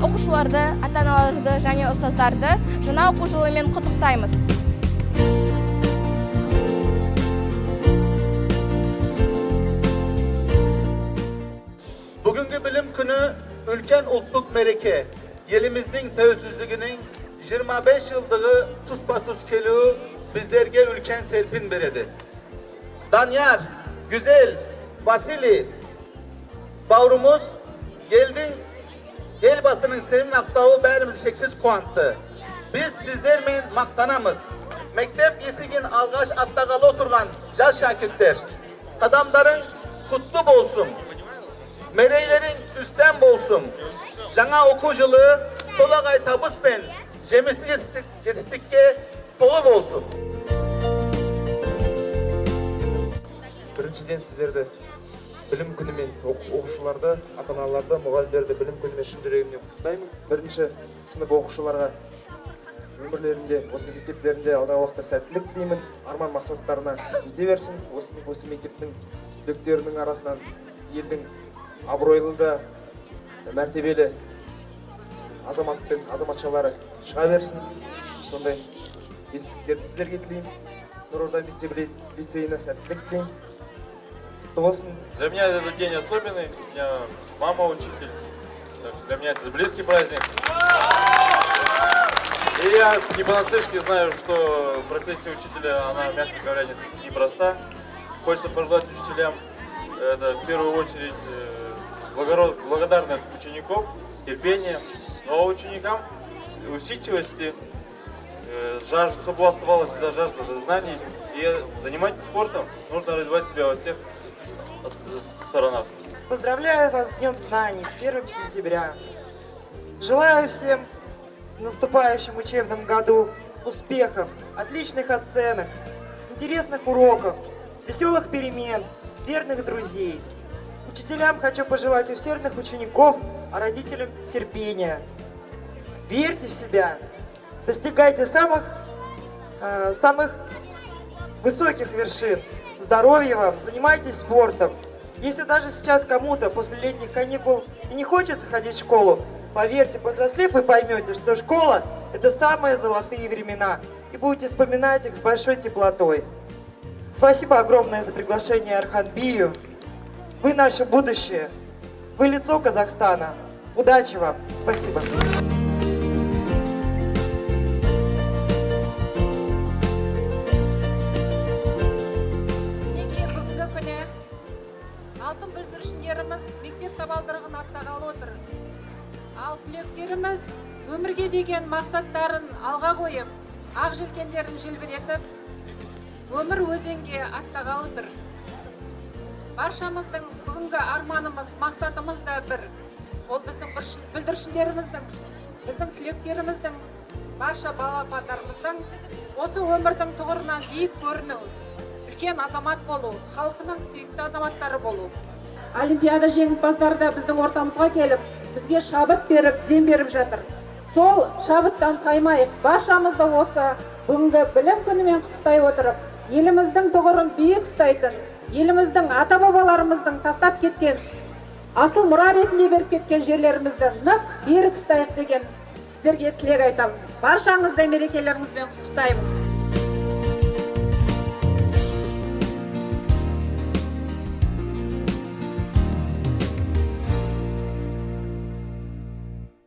оқушыларды, ата-аналарды және ұстаздарды жаңа оқу жылымен құттықтаймыз. Бүгінгі білім күні үлкен ұлттық мереке. Еліміздің тәуелсіздігінің 25 жылдығы тұспа-тұс келуі біздерге үлкен серпін береді. Danyar, Güzel, Vasili, Bavrumuz, Elbasının senin aktağı bərimizi şeksiz kuantı. Biz sizlerмен maqtanamız. Mektep yesigin alğaç attağalı oturgan jaz şakirtler. Kadamların kutlu bolsun. Mereylerin üstten bolsun. Жаңа oku yılı tolagay tabız ben jemisli жетістікке толы болсын. Біріншіден сіздерді білім күнімен, оқушыларды, ата-аналарды, мұғалімдерді білім күнімен шын жүрегімнен құттықтаймын. Бірінші сынып оқушыларға өмірлерінде, осы мектептерінде алдағы уақытта сәттілік тілеймін. Арман мақсаттарына жете берсін. Осы мектептің түлектерінің арасынан елдің абыройлы да мәртебелі азамат пен азаматшалары шыға берсін. Сондай жетістіктерді сіздерге тілеймін. Нұрорда мектеп-лицейіне сәттілік тілеймін. Для меня этот день особенный. У меня мама учитель. Для меня это близкий праздник. И я не понаслышке знаю, что профессия учителя, она, мягко говоря, непроста. Хочется пожелать учителям, это в первую очередь, благодарных учеников, терпения, но ученикам усидчивости, чтобы у вас оставалась всегда жажда до знаний. И занимайтесь спортом, нужно развивать себя во всех сторонах. Поздравляю вас с Днем Знаний, с 1 сентября. Желаю всем в наступающем учебном году успехов, отличных оценок, интересных уроков, веселых перемен, верных друзей. Учителям хочу пожелать усердных учеников, а родителям терпения. Верьте в себя, достигайте самых высоких вершин. Здоровья вам, занимайтесь спортом. Если даже сейчас кому-то после летних каникул и не хочется ходить в школу, поверьте, повзрослев, вы поймете, что школа – это самые золотые времена. И будете вспоминать их с большой теплотой. Спасибо огромное за приглашение Арханбию. Вы наше будущее. Вы лицо Казахстана. Удачи вам. Спасибо. Алтын бүлдіршіндеріміз мектеп табалдырығын аттағалы отыр. Ал түлектеріміз өмірге деген мақсаттарын алға қойып, ақ желкендерін желбіретіп, өмір өзенге аттағалы тұр. Баршамыздың бүгінгі арманымыз, мақсатымыз да бір. Ол біздің бүлдіршіндеріміздің, біздің түлектеріміздің, барша балапандарымыздың осы өмірдің тұғырынан биік көріну, үлкен азамат болу, халқының сүйікті азаматтары болу. Олимпиада жеңімпаздары да біздің ортамызға келіп, бізге шабыт беріп, дем беріп жатыр. Сол шабыттан қаймайық, баршамызды осы бүгінгі білім күнімен құттықтай отырып, еліміздің тұғырын биік ұстайтын, еліміздің ата-бабаларымыздың тастап кеткен, асыл мұра ретінде беріп кеткен жерлерімізді нық берік ұстайық деген сіздерге тілек айтамын. Баршаңызды мерекелеріңізбен құттықтаймын.